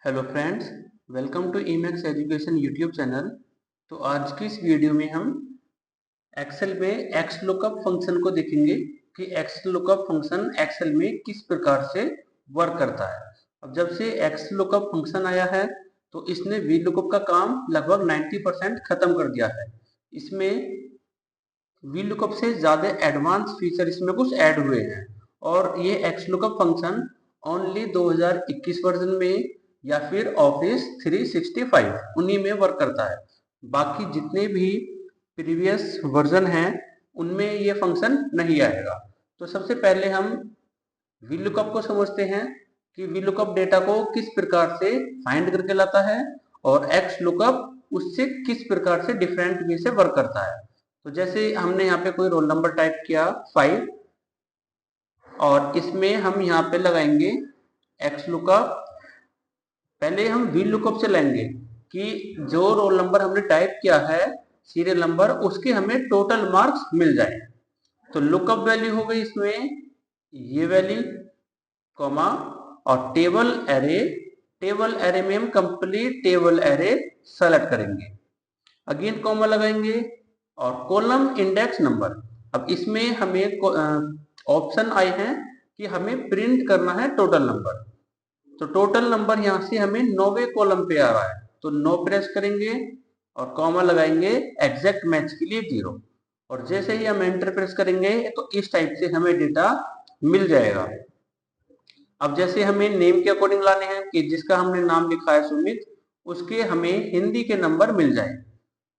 Hello friends, welcome to Emax education YouTube channel. तो आज की इस वीडियो में हम एक्सेल में एक्स लुकअप फंक्शन को देखेंगे कि एक्स लुकअप फंक्शन एक्सेल में किस प्रकार से वर्क करता है। अब जब से एक्स लुकअप फंक्शन आया है तो इसने वी लुकअप का काम लगभग 90% खत्म कर दिया है। इसमें वी लुकअप से ज़्यादा एडवांस फीचर इसमें कुछ ऐड हुए हैं और ये x lookup function only 2021 version में या फिर ऑफिस 365 उन्हीं में वर्क करता है। बाकी जितने भी प्रीवियस वर्जन हैं उनमें ये फंक्शन नहीं आएगा। तो सबसे पहले हम वी लुकअप को समझते हैं कि वी लुकअप डेटा को किस प्रकार से फाइंड करके लाता है और एक्स लुकअप उससे किस प्रकार से डिफरेंट वे से वर्क करता है। तो जैसे हमने यहाँ पे कोई रोल नंबर टाइप किया 5 और इसमें हम यहाँ पे लगाएंगे एक्स लुकअप। पहले हम वी लुकअप से लेंगे कि जो रोल नंबर हमने टाइप किया है सीरियल नंबर उसके हमें टोटल मार्क्स मिल जाए। तो लुकअप वैल्यू हो गई इसमें ये वैल्यू कॉमा और टेबल एरे में हम कंप्लीट टेबल एरे सेलेक्ट करेंगे, अगेन कॉमा लगाएंगे और कॉलम इंडेक्स नंबर। अब इसमें हमें ऑप्शन आए हैं कि हमें प्रिंट करना है टोटल नंबर। तो टोटल नंबर यहाँ से हमें 9वें कॉलम पे आ रहा है तो 9 प्रेस करेंगे और कॉमा लगाएंगे एग्जैक्ट मैच के लिए 0 और जैसे ही हम एंटर प्रेस करेंगे तो इस टाइप से हमें डेटा मिल जाएगा। अब जैसे हमें नेम के अकॉर्डिंग लाने हैं कि जिसका हमने नाम लिखा है सुमित उसके हमें हिंदी के नंबर मिल जाए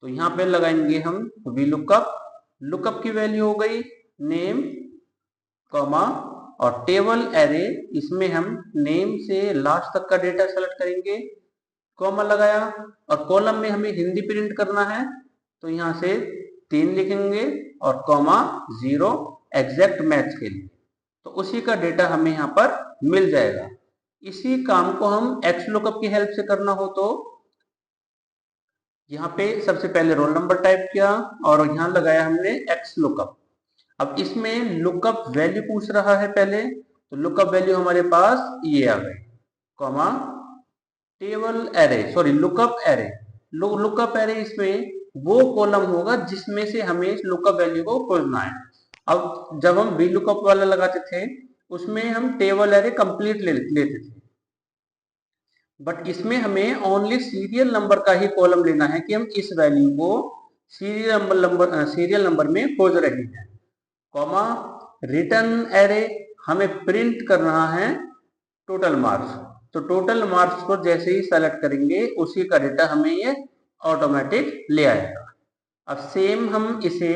तो यहाँ पे लगाएंगे हम वी लुकअप। लुकअप की वैल्यू हो गई नेम कॉमा और टेबल एरे, इसमें हम नेम से लास्ट तक का डेटा सेलेक्ट करेंगे, कॉमा लगाया और कॉलम में हमें हिंदी प्रिंट करना है तो यहाँ से 3 लिखेंगे और कॉमा 0 एग्जैक्ट मैच के लिए। तो उसी का डेटा हमें यहाँ पर मिल जाएगा। इसी काम को हम एक्स लुकअप की हेल्प से करना हो तो यहाँ पे सबसे पहले रोल नंबर टाइप किया और यहाँ लगाया हमने एक्स लुकअप। अब इसमें लुकअप वैल्यू पूछ रहा है पहले तो लुकअप वैल्यू हमारे पास ये आ गई comma table array sorry lookup array. Lookup array इसमें वो कॉलम होगा जिसमें से हमें इस लुकअप वैल्यू को खोजना है। अब जब हम वी लुकअप वाला लगाते थे उसमें हम टेबल एरे कंप्लीट लेते थे, बट इसमें हमें ओनली सीरियल नंबर का ही कॉलम लेना है कि हम इस वैल्यू को सीरियल नंबर में खोज रहे हैं, कॉमा रिटर्न एरे हमें प्रिंट कर रहा है टोटल मार्क्स। तो टोटल मार्क्स को जैसे ही सेलेक्ट करेंगे उसी का डेटा हमें ये ऑटोमेटिक ले आएगा। अब सेम हम इसे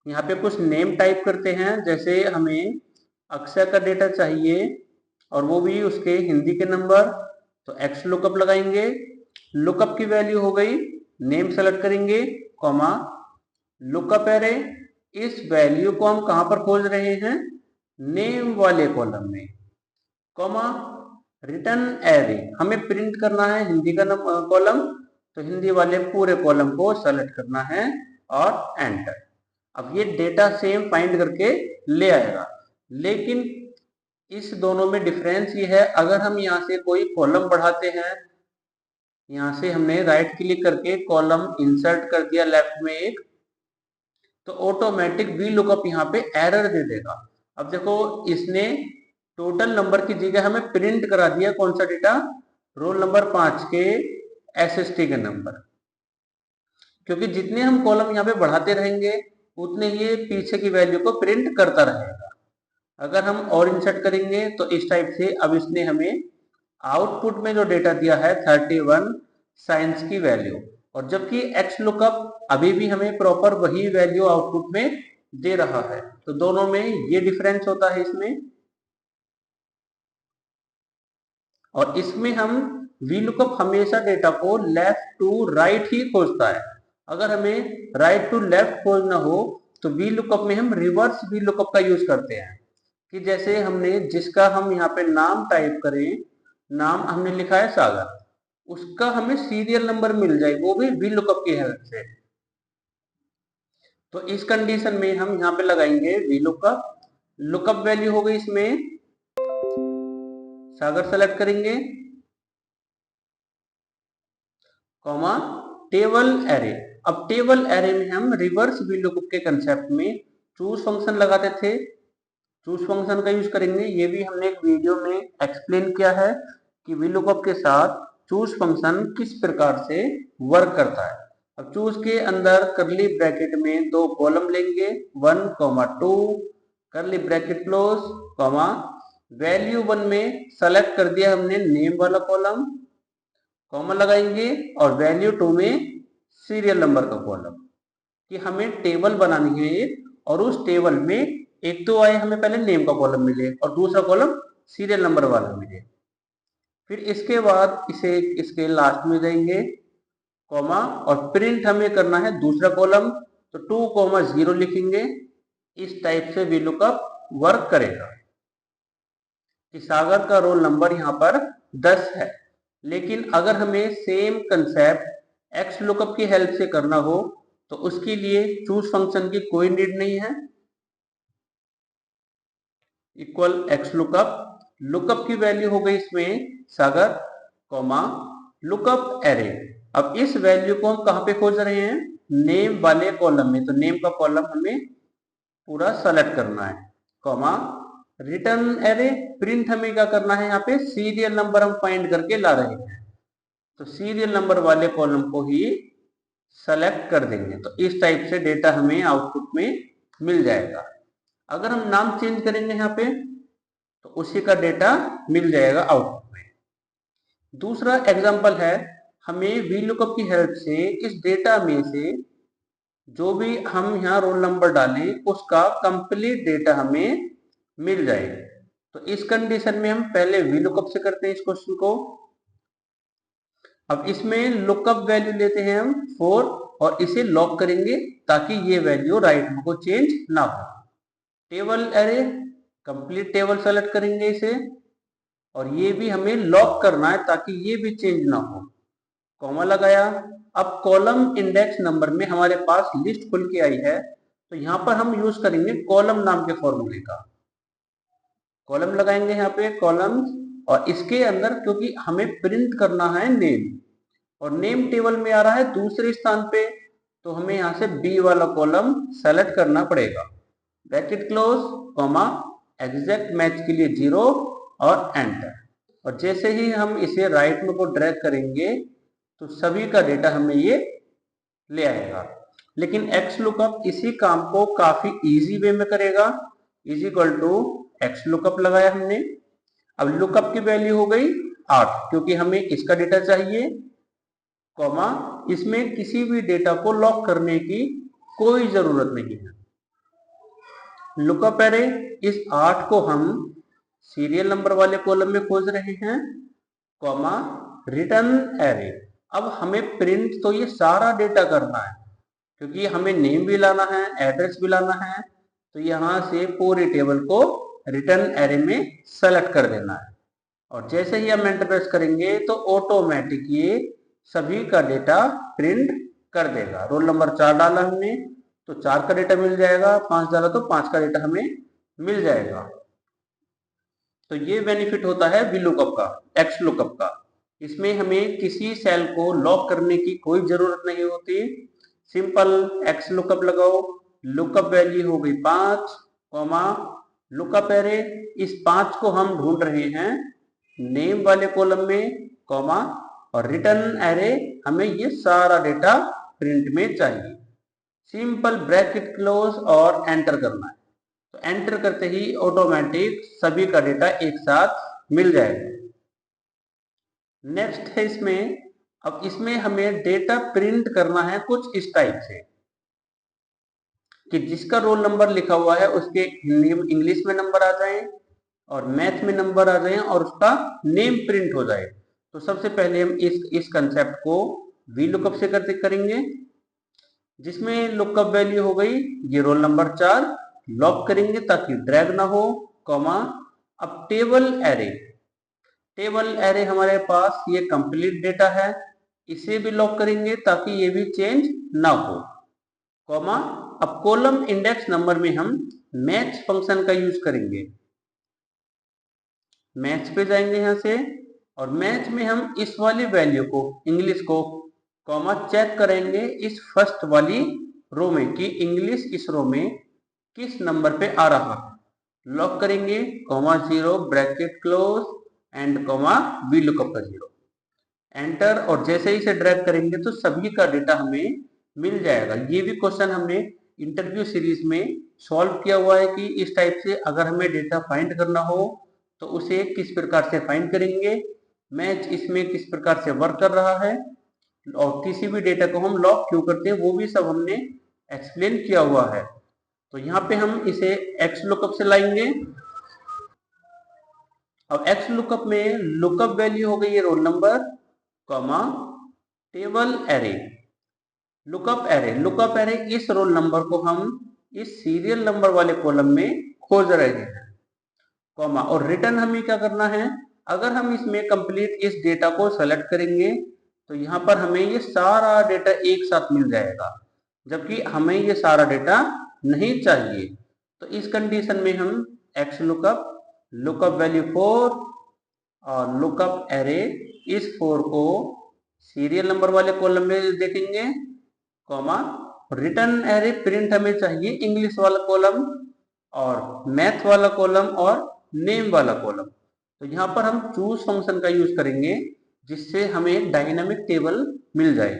यहाँ पे कुछ नेम टाइप करते हैं, जैसे हमें अक्षय का डेटा चाहिए और वो भी उसके हिंदी के नंबर तो एक्स लुकअप लगाएंगे। लुकअप की वैल्यू हो गई नेम सेलेक्ट करेंगे कॉमा लुकअप एरे, इस वैल्यू को हम कहां पर खोज रहे हैं नेम वाले कॉलम में, कॉमा रिटर्न एरे हमें प्रिंट करना है हिंदी का कॉलम तो हिंदी वाले पूरे कॉलम को सेलेक्ट करना है और एंटर। अब ये डेटा सेम फाइंड करके ले आएगा, लेकिन इस दोनों में डिफरेंस ये है अगर हम यहाँ से कोई कॉलम बढ़ाते हैं, यहाँ से हमने राइट क्लिक करके कॉलम इंसर्ट कर दिया लेफ्ट में एक तो ऑटोमेटिक वी लुकअप यहाँ पे एरर दे देगा। अब देखो इसने टोटल नंबर की जगह हमें प्रिंट करा दिया कौन सा डेटा रोल नंबर 5 के एसएसटी के नंबर, क्योंकि जितने हम कॉलम यहाँ पे बढ़ाते रहेंगे उतने ये पीछे की वैल्यू को प्रिंट करता रहेगा। अगर हम और इंसर्ट करेंगे तो इस टाइप से अब इसने हमें आउटपुट में जो डेटा दिया है 31 साइंस की वैल्यू, और जबकि एक्स लुकअप अभी भी हमें प्रॉपर वही वैल्यू आउटपुट में दे रहा है। तो दोनों में ये डिफरेंस होता है इसमें। और इसमें हम वी लुकअप हमेशा डेटा को लेफ्ट टू राइट ही खोजता है। अगर हमें राइट टू लेफ्ट खोजना हो तो वी लुकअप में हम रिवर्स वी लुकअप का यूज करते हैं कि जैसे हमने जिसका हम यहाँ पे नाम टाइप करें, नाम हमने लिखा है सागर, उसका हमें सीरियल नंबर मिल जाए वो भी वी लुकअप की हेल्प से। तो इस कंडीशन में हम यहाँ पे लगाएंगे वी लुकअप। लुकअप वैल्यू हो गई इसमें सागर सेलेक्ट करेंगे कॉमा टेबल एरे। अब टेबल एरे में हम रिवर्स वीलुकअप के कंसेप्ट में चूज फंक्शन लगाते थे, चूज फंक्शन का यूज करेंगे। ये भी हमने एक वीडियो में एक्सप्लेन किया है कि वीलुकअप के साथ चूज फंक्शन किस प्रकार से वर्क करता है। अब चूज के अंदर करली ब्रैकेट में दो कॉलम लेंगे 1, 2 करली ब्रैकेट क्लोज कॉमा वैल्यू 1 में सेलेक्ट कर दिया हमने नेम वाला कॉलम, कॉमा लगाएंगे और वैल्यू 2 में सीरियल नंबर का कॉलम कि हमें टेबल बनानी है एक, और उस टेबल में एक तो आए हमें पहले नेम का कॉलम मिले और दूसरा कॉलम सीरियल नंबर वाला मिले। फिर इसके बाद इसे इसके लास्ट में जाएंगे कॉमा और प्रिंट हमें करना है दूसरा कॉलम, तो 2, 0 लिखेंगे। इस टाइप से वीलुकअप वर्क करेगा कि सागर का रोल नंबर यहाँ पर 10 है। लेकिन अगर हमें सेम कंसेप्ट एक्स लुकअप की हेल्प से करना हो तो उसके लिए चूज फंक्शन की कोई नीड नहीं है। इक्वल एक्स लुकअप, लुकअप की वैल्यू हो गई इसमें सागर कॉमा लुकअप एरे। अब इस वैल्यू को हम कहाँ पे खोज रहे हैं, नेम वाले कॉलम में, तो नेम का कॉलम हमें पूरा सेलेक्ट करना है कॉमा रिटर्न एरे। प्रिंट हमें क्या करना है, यहाँ पे सीरियल नंबर हम फाइंड करके ला रहे हैं, तो सीरियल नंबर वाले कॉलम को ही सेलेक्ट कर देंगे। तो इस टाइप से डेटा हमें आउटपुट में मिल जाएगा। अगर हम नाम चेंज करेंगे यहाँ पे तो उसी का डेटा मिल जाएगा आउटपुट में। दूसरा एग्जांपल है, हमें वीलुकअप की हेल्प से इस डेटा में से जो भी हम यहाँ रोल नंबर डालें उसका कंप्लीट डेटा हमें मिल जाए। तो इस कंडीशन में हम पहले वीलुकअप से करते हैं इस क्वेश्चन को। अब इसमें लुकअप वैल्यू लेते हैं हम 4 और इसे लॉक करेंगे ताकि ये वैल्यू राइट में को चेंज ना हो। Table array complete table select करेंगे इसे, और ये भी हमें लॉक करना है ताकि ये भी चेंज ना हो, कॉमा लगाया। अब कॉलम इंडेक्स नंबर में हमारे पास लिस्ट खुल के आई है, तो यहाँ पर हम यूज करेंगे कॉलम नाम के फॉर्मूले का। कॉलम लगाएंगे यहाँ पे कॉलम, और इसके अंदर क्योंकि हमें प्रिंट करना है नेम और नेम टेबल में आ रहा है दूसरे स्थान पे, तो हमें यहाँ से बी वाला कॉलम सेलेक्ट करना पड़ेगा। Bracket close comma exact match के लिए 0 और एंटर। और जैसे ही हम इसे राइट में को ड्रैग करेंगे तो सभी का डेटा हमें ये ले आएगा। लेकिन एक्स लुकअप इसी काम को काफी इजी वे में करेगा। Is equal to x lookup लगाया हमने। अब लुकअप की वैल्यू हो गई 8 क्योंकि हमें इसका डेटा चाहिए, कॉमा इसमें किसी भी डेटा को लॉक करने की कोई जरूरत नहीं है। लुकअप एरे, इस 8 को हम सीरियल नंबर वाले कॉलम में खोज रहे हैं, कॉमा रिटर्न एरे। अब हमें प्रिंट तो ये सारा डेटा करना है क्योंकि हमें नेम भी लाना है, एड्रेस भी लाना है, तो यहां से पूरी टेबल को रिटर्न एरे में सेलेक्ट कर देना है। और जैसे ही हम एंटर प्रेस करेंगे तो ऑटोमेटिक ये सभी का डेटा प्रिंट कर देगा। रोल नंबर 4 डाला हमने तो 4 का डेटा मिल जाएगा, 5 डाला तो 5 का डेटा हमें मिल जाएगा। तो ये बेनिफिट होता है वीलुकअप का, एक्स लुकअप का। इसमें हमें किसी सेल को लॉक करने की कोई जरूरत नहीं होती। सिंपल एक्स लुकअप लगाओ, लुकअप वैल्यू हो गई 5 कॉमा लुकअप एरे। इस 5 को हम ढूंढ रहे हैं नेम वाले कॉलम में, कॉमा और रिटर्न एरे हमें ये सारा डेटा प्रिंट में चाहिए। सिंपल ब्रैकेट क्लोज और एंटर करना है, तो एंटर करते ही ऑटोमेटिक सभी का डेटा एक साथ मिल जाएगा। नेक्स्ट है इसमें, अब इसमें हमें डेटा प्रिंट करना है कुछ इस टाइप से कि जिसका रोल नंबर लिखा हुआ है उसके हिंदी इंग्लिश में नंबर आ जाए और मैथ में नंबर आ जाए और उसका नेम प्रिंट हो जाए। तो सबसे पहले हम इस कंसेप्ट को वीलुकअप से करते करेंगे, जिसमें लुकअप वैल्यू हो गई ये रोल नंबर 4, लॉक करेंगे ताकि ड्रैग ना हो, कॉमा अब टेबल एरे। टेबल एरे हमारे पास ये कंप्लीट डेटा है, इसे भी लॉक करेंगे ताकि ये भी चेंज ना हो, कॉमा अब कॉलम इंडेक्स नंबर में हम मैच फंक्शन का यूज करेंगे। मैच पे जाएंगे यहां से और मैच में हम इस वाली वैल्यू को इंग्लिश को कॉमा चेक करेंगे इस फर्स्ट वाली रो में कि इंग्लिश इस रो में किस नंबर पे आ रहा है। लॉक करेंगे comma 0 bracket close and comma V lookup का 0 एंटर, और जैसे ही इसे ड्रैग करेंगे तो सभी का डेटा हमें मिल जाएगा। ये भी क्वेश्चन हमने इंटरव्यू सीरीज में सॉल्व किया हुआ है कि इस टाइप से अगर हमें डेटा फाइंड करना हो तो उसे किस प्रकार से फाइंड करेंगे, मैच इसमें किस प्रकार से वर्क कर रहा है, और किसी भी डेटा को हम लॉक क्यों करते हैं वो भी सब हमने एक्सप्लेन किया हुआ है। तो यहाँ पे हम इसे एक्स लुकअप से लाएंगे। अब एक्स लुकअप में लुकअप वैल्यू हो गई है roll number comma table array. Lookup array इस रोल नंबर को हम इस सीरियल नंबर वाले कॉलम में खोज रहे हैं कॉमा, और रिटर्न हमें क्या करना है, अगर हम इसमें कंप्लीट इस डेटा को सेलेक्ट करेंगे तो यहाँ पर हमें ये सारा डेटा एक साथ मिल जाएगा, जबकि हमें ये सारा डेटा नहीं चाहिए। तो इस कंडीशन में हम एक्स लुकअप वैल्यू 4 और लुकअप एरे इस 4 को सीरियल नंबर वाले कॉलम में देखेंगे कॉमा, रिटर्न एरे प्रिंट हमें चाहिए इंग्लिश वाला कॉलम और मैथ वाला कॉलम और नेम वाला कॉलम। तो यहाँ पर हम चूज फंक्शन का यूज करेंगे जिससे हमें डायनामिक टेबल मिल जाए।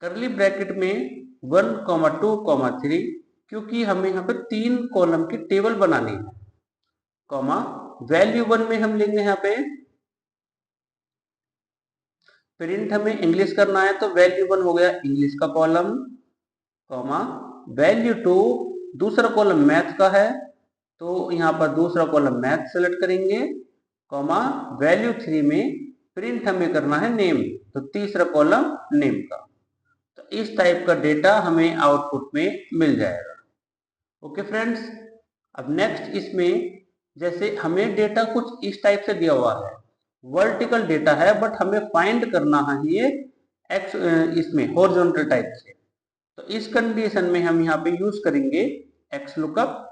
करली ब्रैकेट में 1, 2, 3, क्योंकि हमें यहाँ पर 3 कॉलम की टेबल बनानी है कॉमा, वैल्यू 1 में हम लेंगे यहाँ पे प्रिंट हमें इंग्लिश करना है तो वैल्यू 1 हो गया इंग्लिश का कॉलम कॉमा, वैल्यू 2 दूसरा कॉलम मैथ का है तो यहाँ पर दूसरा कॉलम मैथ सेलेक्ट करेंगे कॉमा, वैल्यू 3 में प्रिंट हमें करना है नेम तो तीसरा कॉलम नेम का। तो इस टाइप का डेटा हमें आउटपुट में मिल जाएगा। ओके फ्रेंड्स, अब नेक्स्ट इसमें जैसे हमें डेटा कुछ इस टाइप से दिया हुआ है, वर्टिकल डेटा है बट हमें फाइंड करना है ये एक्स इसमें हॉरिजॉन्टल टाइप से। तो इस कंडीशन में हम यहाँ पे यूज करेंगे एक्स लुकअप।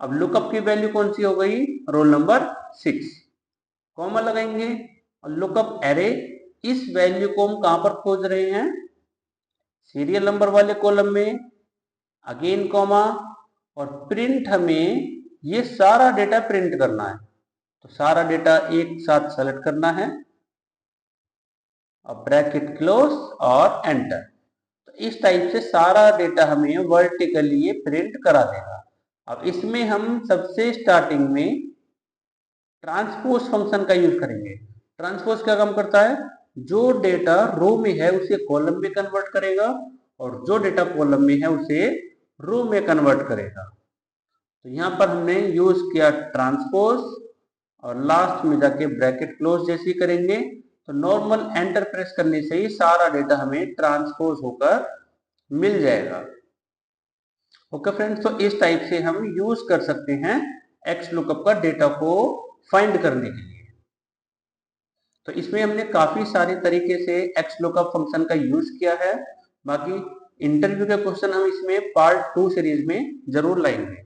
अब लुकअप की वैल्यू कौन सी हो गई, रोल नंबर 6 कॉमा लगाएंगे और लुकअप एरे इस वैल्यू को हम कहां पर खोज रहे हैं, सीरियल नंबर वाले कॉलम में अगेन कॉमा, और प्रिंट हमें ये सारा डेटा प्रिंट करना है तो सारा डेटा एक साथ सेलेक्ट करना है और ब्रैकेट क्लोज और एंटर। तो इस टाइप से सारा डेटा हमें वर्टिकली ये प्रिंट करा देगा। अब इसमें हम सबसे स्टार्टिंग में ट्रांसपोज फंक्शन का यूज करेंगे। ट्रांसपोज क्या काम करता है, जो डेटा रो में है उसे कॉलम में कन्वर्ट करेगा और जो डेटा कॉलम में है उसे रो में कन्वर्ट करेगा। तो यहाँ पर हमने यूज किया ट्रांसपोज और लास्ट में जाके ब्रैकेट क्लोज जैसी करेंगे तो नॉर्मल एंटर प्रेस करने से ही सारा डेटा हमें ट्रांसपोज होकर मिल जाएगा। ओके फ्रेंड्स, तो इस टाइप से हम यूज कर सकते हैं एक्स लुकअप का डेटा को फाइंड करने के लिए। तो इसमें हमने काफी सारे तरीके से एक्स लुकअप फंक्शन का यूज किया है। बाकी इंटरव्यू के क्वेश्चन हम इसमें पार्ट 2 सीरीज में जरूर लाएंगे।